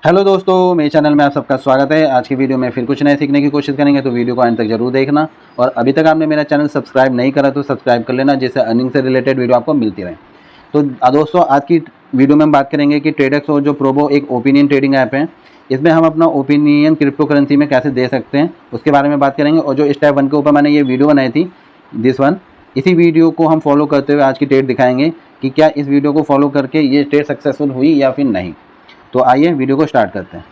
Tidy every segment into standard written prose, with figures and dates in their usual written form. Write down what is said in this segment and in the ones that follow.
Hello दोस्तों, मेरे channel में आप सबका स्वागत है। आज की वीडियो में फिर कुछ नए सीखने की कोशिश करेंगे, तो वीडियो को अंत तक जरूर देखना। और अभी तक आपने मेरा चैनल सब्सक्राइब नहीं करा तो सब्सक्राइब कर लेना, जिससे अर्निंग से रिलेटेड वीडियो आपको मिलती रहे। तो दोस्तों, आज की वीडियो में हम बात करेंगे कि ट्रेडेक्स और जो प्रोबो एक ओपिनियन ट्रेडिंग ऐप है, इसमें हम अपना ओपिनियन क्रिप्टो करेंसी में कैसे दे सकते हैं उसके बारे में बात करेंगे। और जो स्टेप 1 के ऊपर मैंने ये वीडियो बनाई थी, दिस वन, इसी वीडियो को हम फॉलो करते हुए आज की ट्रेड दिखाएंगे कि क्या इस वीडियो को फॉलो करके ये ट्रेड सक्सेसफुल हुई या फिर नहीं। तो आइए वीडियो को स्टार्ट करते हैं।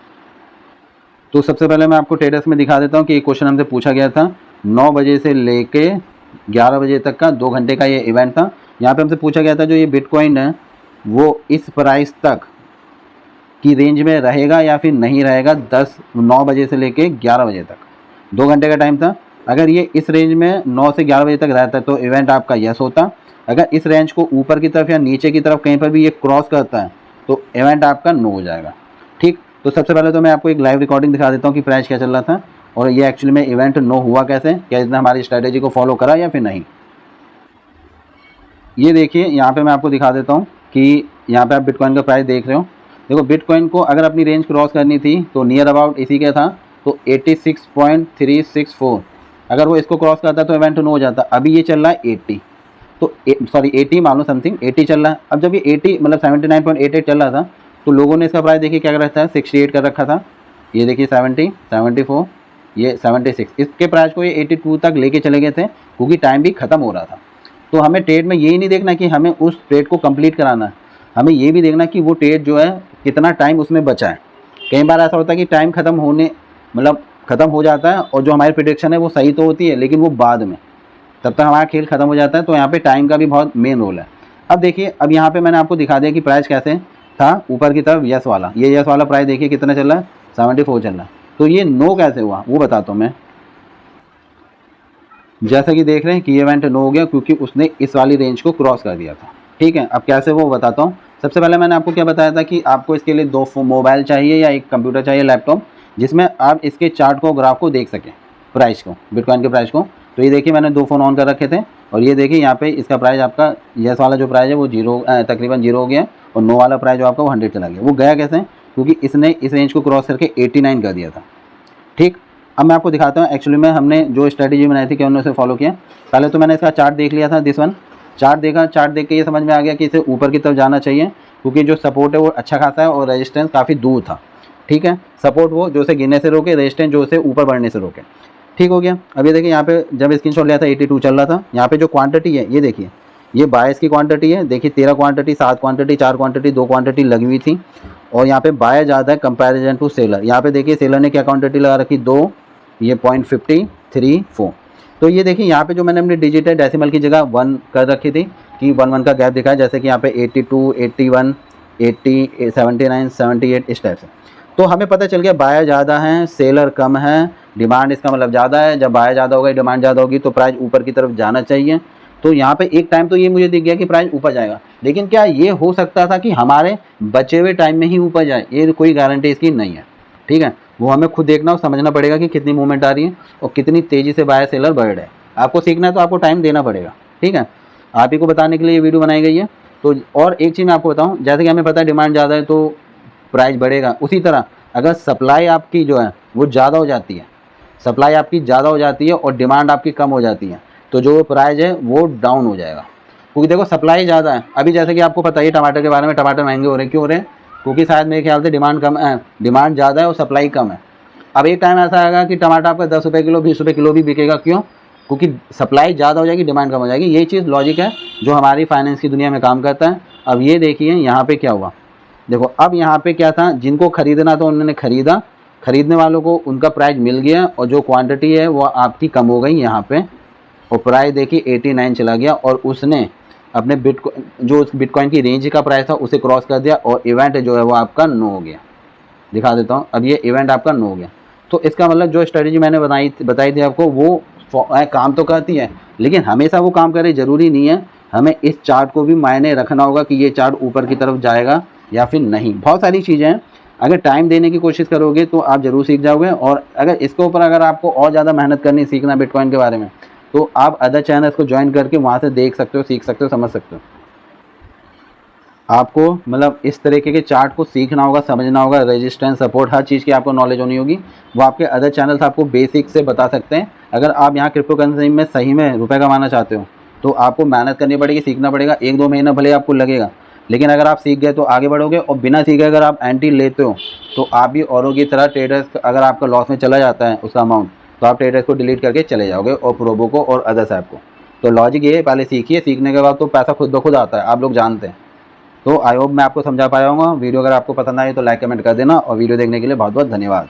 तो सबसे पहले मैं आपको ट्रेडर्स में दिखा देता हूँ कि एक क्वेश्चन हमसे पूछा गया था 9 बजे से लेके 11 बजे तक का 2 घंटे का ये इवेंट था। यहाँ पे हमसे पूछा गया था जो ये बिटकॉइन है वो इस प्राइस तक की रेंज में रहेगा या फिर नहीं रहेगा। 9 बजे से लेके 11 बजे तक 2 घंटे का टाइम था। अगर ये इस रेंज में 9 से 11 बजे तक रहता तो इवेंट आपका यस होता। अगर इस रेंज को ऊपर की तरफ या नीचे की तरफ कहीं पर भी ये क्रॉस करता है तो इवेंट आपका नो हो जाएगा। ठीक, तो सबसे पहले तो मैं आपको एक लाइव रिकॉर्डिंग दिखा देता हूँ कि प्राइस क्या चल रहा था और ये एक्चुअली में इवेंट नो हुआ कैसे, क्या इसने हमारी स्ट्रेटेजी को फॉलो करा या फिर नहीं। ये देखिए, यहाँ पे मैं आपको दिखा देता हूँ कि यहाँ पे आप बिटकॉइन का प्राइस देख रहे हो। देखो, बिटकॉइन को अगर अपनी रेंज क्रॉस करनी थी तो नियर अबाउट इसी का था, तो 86.364। अगर वो इसको क्रॉस करता तो इवेंट नो हो जाता। अभी ये चल रहा है 80, तो 80 मान लो समथिंग 80 चल रहा है। अब जब ये 80 मतलब 79.88 चल रहा था तो लोगों ने इसका प्राइस देखिए क्या कर रखा था, 68 कर रखा था। ये देखिए 70, 74, ये 76, इसके प्राइस को ये 82 तक लेके चले गए थे क्योंकि टाइम भी खत्म हो रहा था। तो हमें ट्रेड में यही नहीं देखना कि हमें उस ट्रेड को कंप्लीट कराना है, हमें ये भी देखना कि वो ट्रेड जो है कितना टाइम उसमें बचा है। कई बार ऐसा होता है कि टाइम खत्म होने मतलब खत्म हो जाता है और जो हमारी प्रेडिक्शन है वो सही तो होती है लेकिन वो बाद में, तब तक हमारा खेल खत्म हो जाता है। तो यहाँ पे टाइम का भी बहुत मेन रोल है। अब देखिए, अब यहाँ पे मैंने आपको दिखा दिया कि प्राइस कैसे था। ऊपर की तरफ यस वाला, ये यस वाला प्राइस देखिए कितना चल रहा है, 74 चल रहा है। तो ये नो कैसे हुआ वो बताता हूँ मैं। जैसा कि देख रहे हैं कि ये इवेंट नो हो गया क्योंकि उसने इस वाली रेंज को क्रॉस कर दिया था। ठीक है, अब कैसे वो बताता हूँ। सबसे पहले मैंने आपको क्या बताया था कि आपको इसके लिए 2 मोबाइल चाहिए या एक कंप्यूटर चाहिए, लैपटॉप, जिसमें आप इसके चार्ट को, ग्राफ को देख सकें, प्राइस को, बिटकॉइन के प्राइस को। तो ये देखिए मैंने 2 फ़ोन ऑन कर रखे थे और ये देखिए यहाँ पे इसका प्राइस आपका यस वाला जो प्राइस है वो तकरीबन 0 हो गया और नो वाला प्राइस जो आपका वो 100 चला गया। वो गया कैसे, क्योंकि इसने इस रेंज को क्रॉस करके 89 कर दिया था। ठीक, अब मैं आपको दिखाता हूँ एक्चुअली में हमने जो स्ट्रेटेजी बनाई थी क्या उन्होंने उसे फॉलो किया। पहले तो मैंने इसका चार्ट देख लिया था, दिस वन चार्ट देखा। चार्ट देख के ये समझ में आ गया कि इसे ऊपर की तरफ जाना चाहिए क्योंकि जो सपोर्ट है वो अच्छा खासा है और रेजिस्टेंस काफ़ी दूर था। ठीक है, सपोर्ट वो जो उसे गिरने से रोके, रेजिस्टेंस जो उसे ऊपर बढ़ने से रोके। ठीक हो गया। अब ये देखिए यहाँ पे जब स्क्रीनशॉट लिया था 82 चल रहा था। यहाँ पे जो क्वांटिटी है ये देखिए, ये 22 की क्वांटिटी है। देखिए 13 क्वांटिटी, 7 क्वांटिटी, 4 क्वांटिटी, 2 क्वांटिटी लगी हुई थी और यहाँ पे बाय ज़्यादा है कंपैरिजन टू सेलर। यहाँ पे देखिए सेलर ने क्या क्वांटिटी लगा रखी, 2, ये 0.534। तो ये देखिए यहाँ पे जो मैंने अपनी डिजिटल डेसिमल की जगह 1 कर रखी थी कि 1 का गैप दिखा है, जैसे कि यहाँ पे 82, 81, 80, 79, 78 इस टाइप से। तो हमें पता चल गया बायर ज़्यादा है, सेलर कम है, डिमांड इसका मतलब ज़्यादा है। जब बायर ज़्यादा होगा, डिमांड ज़्यादा होगी तो प्राइस ऊपर की तरफ जाना चाहिए। तो यहाँ पे एक टाइम तो ये मुझे दिख गया कि प्राइस ऊपर जाएगा, लेकिन क्या ये हो सकता था कि हमारे बचे हुए टाइम में ही ऊपर जाए, ये कोई गारंटी इसकी नहीं है। ठीक है, वो हमें खुद देखना और समझना पड़ेगा कि कितनी मूवमेंट आ रही है और कितनी तेज़ी से बायर सेलर बढ़ रहे हैं। आपको सीखना है तो आपको टाइम देना पड़ेगा। ठीक है, आप ही को बताने के लिए ये वीडियो बनाई गई है। तो और एक चीज़ मैं आपको बताऊँ, जैसे कि हमें पता है डिमांड ज़्यादा है तो प्राइस बढ़ेगा, उसी तरह अगर सप्लाई आपकी जो है वो ज़्यादा हो जाती है, सप्लाई आपकी ज़्यादा हो जाती है और डिमांड आपकी कम हो जाती है तो जो प्राइस है वो डाउन हो जाएगा। क्योंकि देखो सप्लाई ज़्यादा है। अभी जैसे कि आपको पता ही टमाटर के बारे में, टमाटर महंगे हो रहे हैं, क्यों हो रहे हैं, क्योंकि शायद मेरे ख्याल से डिमांड कम है, डिमांड ज़्यादा है और सप्लाई कम है। अब एक टाइम ऐसा आएगा कि टमाटर आपका 10 रुपये किलो, 20 रुपये किलो भी बिकेगा। क्यों, क्योंकि सप्लाई ज़्यादा हो जाएगी, डिमांड कम हो जाएगी। ये चीज़ लॉजिक है जो हमारी फाइनेंस की दुनिया में काम करता है। अब ये देखिए यहाँ पे क्या हुआ, देखो अब यहाँ पे क्या था, जिनको खरीदना था उन्होंने खरीदा, खरीदने वालों को उनका प्राइस मिल गया और जो क्वांटिटी है वो आपकी कम हो गई यहाँ पे और प्राइस देखिए 89 चला गया और उसने अपने जो बिटकॉइन की रेंज का प्राइस था उसे क्रॉस कर दिया और इवेंट जो है वो आपका नो हो गया। दिखा देता हूँ, अब ये इवेंट आपका नो हो गया। तो इसका मतलब जो स्ट्रेटेजी मैंने बताई थी आपको वो काम तो करती है, लेकिन हमेशा वो काम करे ज़रूरी नहीं है। हमें इस चार्ट को भी मायने रखना होगा कि ये चार्ट ऊपर की तरफ जाएगा या फिर नहीं। बहुत सारी चीज़ें हैं, अगर टाइम देने की कोशिश करोगे तो आप ज़रूर सीख जाओगे। और अगर इसके ऊपर अगर आपको और ज़्यादा मेहनत करनी, सीखना बिटकॉइन के बारे में, तो आप अदर चैनल्स को ज्वाइन करके वहाँ से देख सकते हो, सीख सकते हो, समझ सकते हो। आपको मतलब इस तरीके के चार्ट को सीखना होगा, समझना होगा, रेजिस्टेंस, सपोर्ट, हर चीज़ की आपको नॉलेज होनी होगी। वो आपके अदर चैनल्स आपको बेसिक से बता सकते हैं। अगर आप यहाँ क्रिप्टो करेंसी में सही में रुपए कमाना चाहते हो तो आपको मेहनत करनी पड़ेगी, सीखना पड़ेगा। 1-2 महीना भले आपको लगेगा, लेकिन अगर आप सीख गए तो आगे बढ़ोगे। और बिना सीखे अगर आप एंट्री लेते हो तो आप भी औरों की तरह ट्रेडर्स, अगर आपका लॉस में चला जाता है उसका अमाउंट, तो आप ट्रेडर्स को डिलीट करके चले जाओगे और प्रोबो को और अदर्स ऐप को। तो लॉजिक ये है, पहले सीखिए, सीखने के बाद तो पैसा खुद ब खुद आता है, आप लोग जानते हैं। तो आई होप मैं आपको समझा पाया हूँ। वीडियो अगर आपको पसंद आए तो लाइक कमेंट कर देना, और वीडियो देखने के लिए बहुत बहुत धन्यवाद।